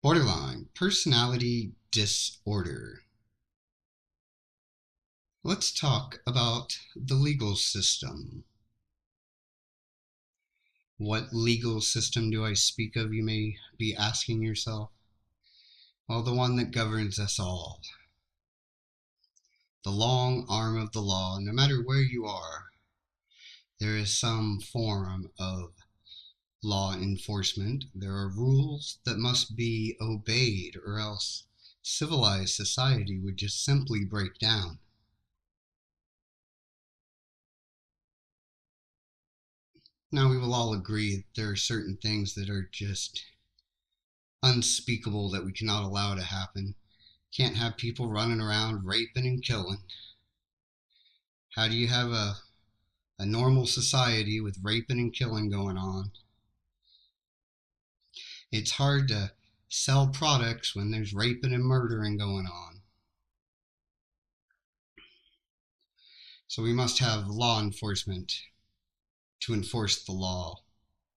Borderline personality disorder. Let's talk about the legal system. What legal system do I speak of, you may be asking yourself? Well, the one that governs us all. The long arm of the law. No matter where you are, there is some form of law enforcement. There are rules that must be obeyed, or else civilized society would just simply break down. Now, we will all agree that there are certain things that are just unspeakable that we cannot allow to happen. Can't have people running around raping and killing. How do you have a normal society with raping and killing going on? It's hard to sell products when there's raping and murdering going on. So we must have law enforcement to enforce the law.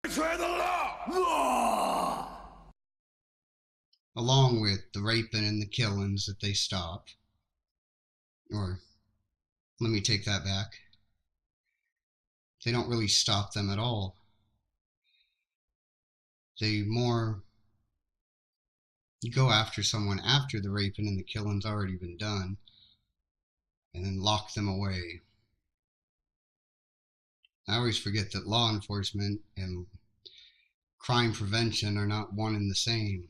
Betray the law! Along with the raping and the killings that they stop. Or, let me take that back. They don't really stop them at all. They more go after someone after the raping and the killing's already been done, and then lock them away. I always forget that law enforcement and crime prevention are not one and the same.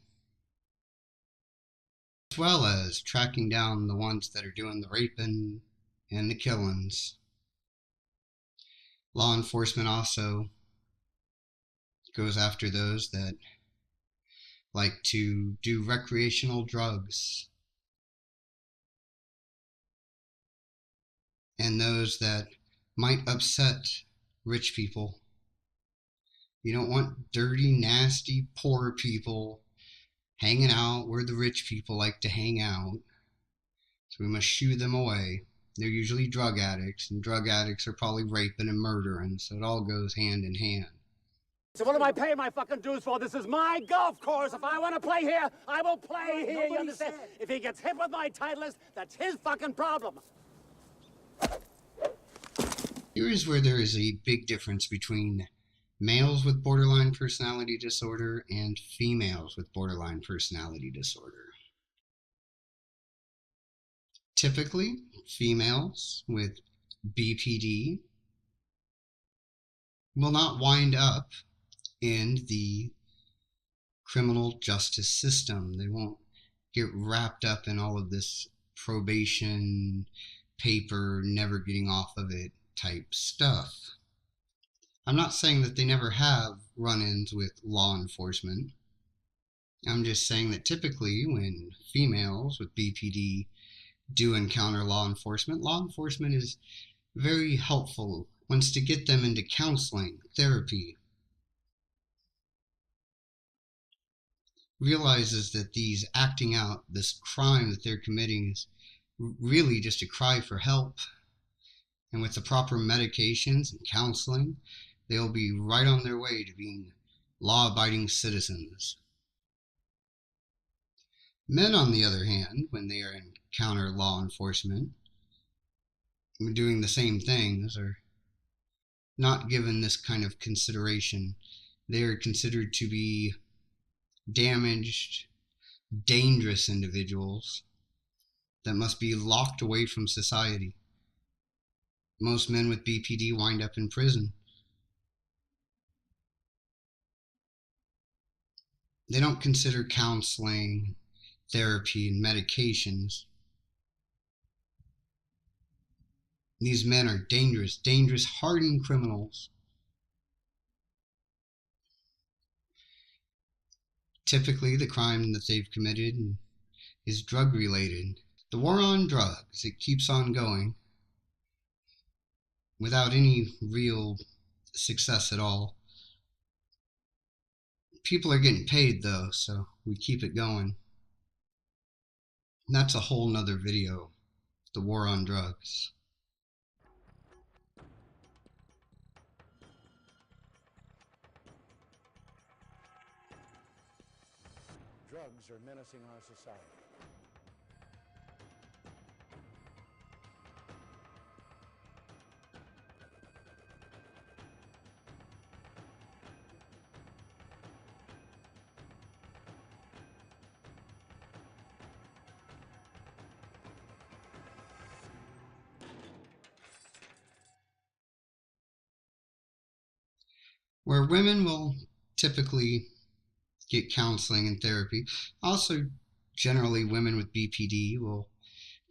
As well as tracking down the ones that are doing the raping and the killings. Law enforcement also goes after those that like to do recreational drugs, and those that might upset rich people. You don't want dirty, nasty, poor people hanging out where the rich people like to hang out. So we must shoo them away. They're usually drug addicts, and drug addicts are probably raping and murdering, so it all goes hand in hand. So what am I paying my fucking dues for? This is my golf course. If I want to play here, I will play here, you understand? If he gets hit with my Titleist, that's his fucking problem. Here is where there is a big difference between males with borderline personality disorder and females with borderline personality disorder. Typically, females with BPD will not wind up in the criminal justice system. They won't get wrapped up in all of this probation paper, never getting off of it type stuff. I'm not saying that they never have run-ins with law enforcement. I'm just saying that typically when females with BPD do encounter law enforcement is very helpful, wants to get them into counseling, therapy, realizes that these acting out, this crime that they're committing is really just a cry for help. And with the proper medications and counseling, they'll be right on their way to being law-abiding citizens. Men, on the other hand, when they encounter law enforcement, doing the same things, are not given this kind of consideration. They are considered to be damaged, dangerous individuals that must be locked away from society. Most men with BPD wind up in prison. They don't consider counseling, therapy, and medications. These men are dangerous, hardened criminals. Typically, the crime that they've committed is drug-related. The war on drugs, it keeps on going without any real success at all. People are getting paid though, so we keep it going. And that's a whole nother video, the war on drugs. Drugs drugs are menacing our society. Where women will typically get counseling and therapy, also generally women with BPD will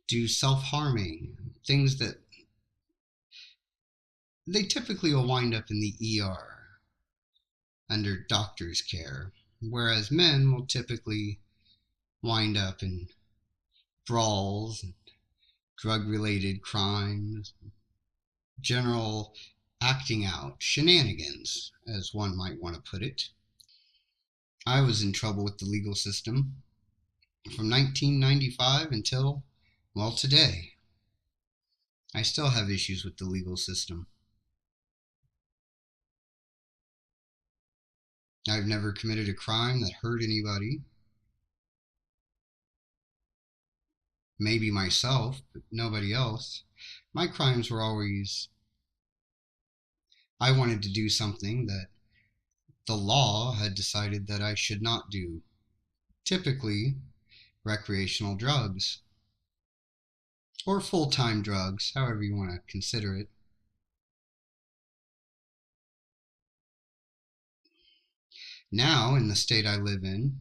do self-harming, things that they typically will wind up in the ER under doctor's care, whereas men will typically wind up in brawls and drug-related crimes, general acting out, shenanigans, as one might want to put it. I was in trouble with the legal system from 1995 until, well, today. I still have issues with the legal system. I've never committed a crime that hurt anybody. Maybe myself, but nobody else. My crimes were always, I wanted to do something that the law had decided that I should not do. Typically, recreational drugs. Or full-time drugs, however you want to consider it. Now, in the state I live in,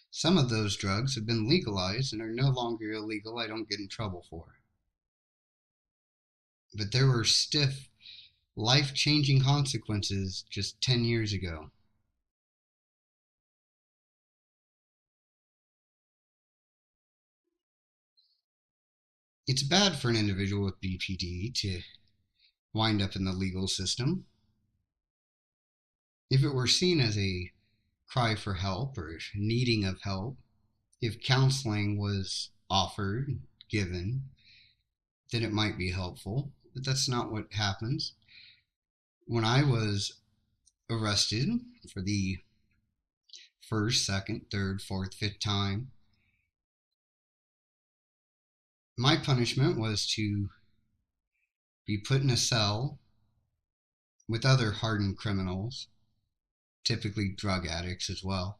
some of those drugs have been legalized and are no longer illegal. I don't get in trouble for. But there were stiff, life-changing consequences just 10 years ago. It's bad for an individual with BPD to wind up in the legal system. If it were seen as a cry for help or needing of help, if counseling was offered, given, then it might be helpful. But that's not what happens. When I was arrested for the first, second, third, fourth, fifth time, my punishment was to be put in a cell with other hardened criminals, typically drug addicts as well,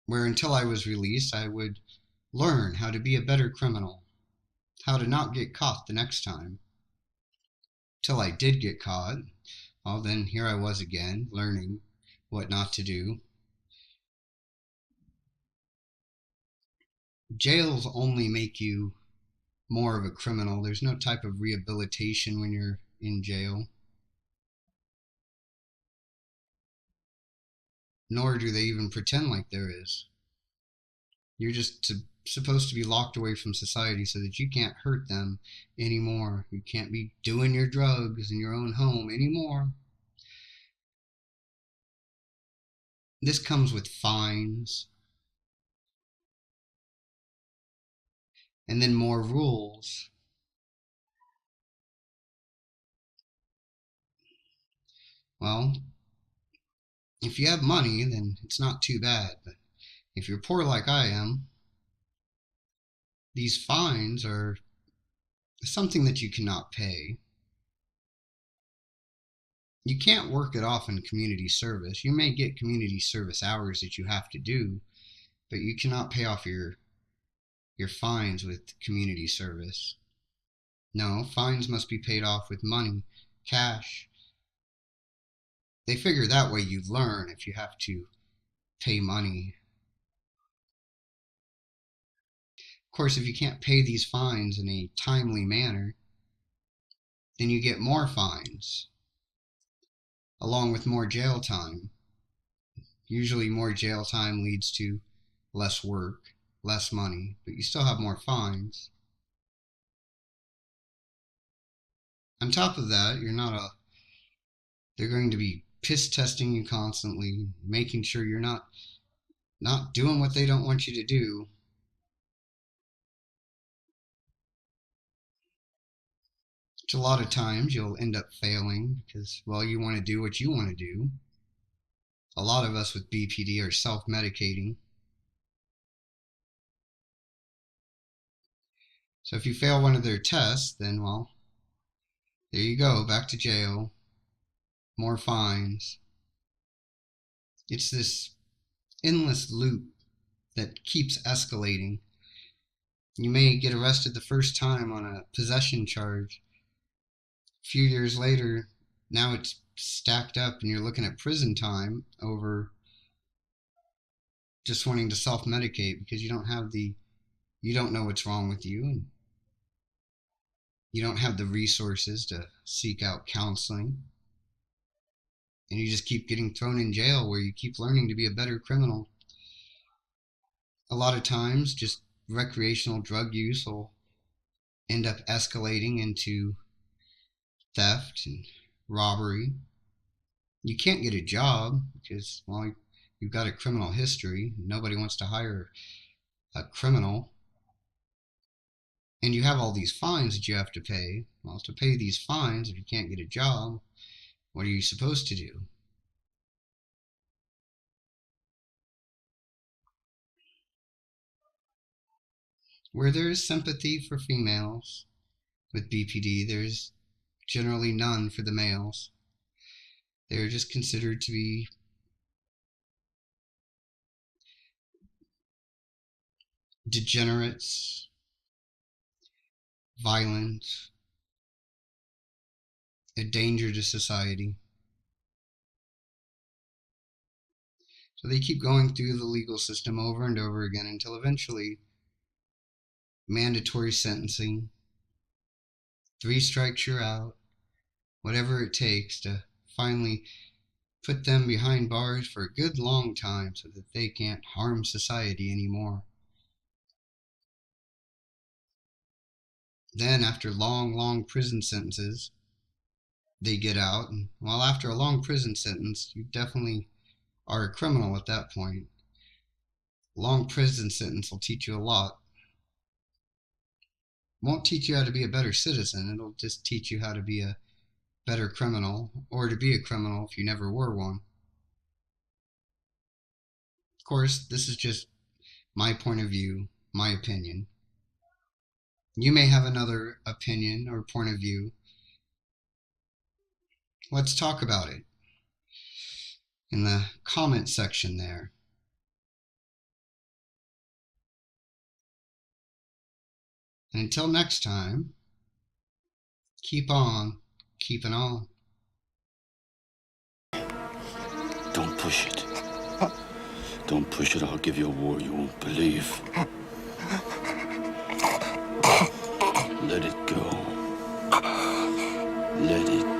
where until I was released, I would learn how to be a better criminal, how to not get caught the next time. Till I did get caught, well, then here I was again, learning what not to do. Jails only make you more of a criminal. There's no type of rehabilitation when you're in jail. Nor do they even pretend like there is. You're just supposed to be locked away from society so that you can't hurt them anymore. You can't be doing your drugs in your own home anymore. This comes with fines and then more rules. Well, if you have money, then it's not too bad. But if you're poor like I am, these fines are something that you cannot pay. You can't work it off in community service. You may get community service hours that you have to do, but you cannot pay off your fines with community service. No, fines must be paid off with money, cash. They figure that way you learn if you have to pay money. Of course, if you can't pay these fines in a timely manner, then you get more fines, along with more jail time. Usually more jail time leads to less work, less money, but you still have more fines. On top of that, they're going to be piss testing you constantly, making sure you're not doing what they don't want you to do. Which a lot of times you'll end up failing because, well, you want to do what you want to do. A lot of us with BPD are self-medicating. So if you fail one of their tests, then, well, there you go, back to jail, more fines. It's this endless loop that keeps escalating. You may get arrested the first time on a possession charge. A few years later, now it's stacked up and you're looking at prison time over just wanting to self-medicate because you don't know what's wrong with you, and you don't have the resources to seek out counseling, and you just keep getting thrown in jail where you keep learning to be a better criminal. A lot of times, just recreational drug use will end up escalating into theft and robbery. You can't get a job because, well, you've got a criminal history. Nobody wants to hire a criminal. And you have all these fines that you have to pay. Well, to pay these fines, if you can't get a job, what are you supposed to do? Where there is sympathy for females with BPD, there's generally none for the males. They're just considered to be degenerates, violent, a danger to society. So they keep going through the legal system over and over again until eventually mandatory sentencing, 3 strikes you're out, whatever it takes to finally put them behind bars for a good long time so that they can't harm society anymore. Then after long prison sentences, they get out, and well, after a long prison sentence, you definitely are a criminal at that point. Long prison sentence will teach you a lot. Won't teach you how to be a better citizen, it'll just teach you how to be a better criminal, or to be a criminal if you never were one. Of course, this is just my point of view, my opinion. You may have another opinion or point of view. Let's talk about it in the comment section there. And until next time, keep on keeping on. Don't push it. Don't push it, I'll give you a war you won't believe. Let it go. Let it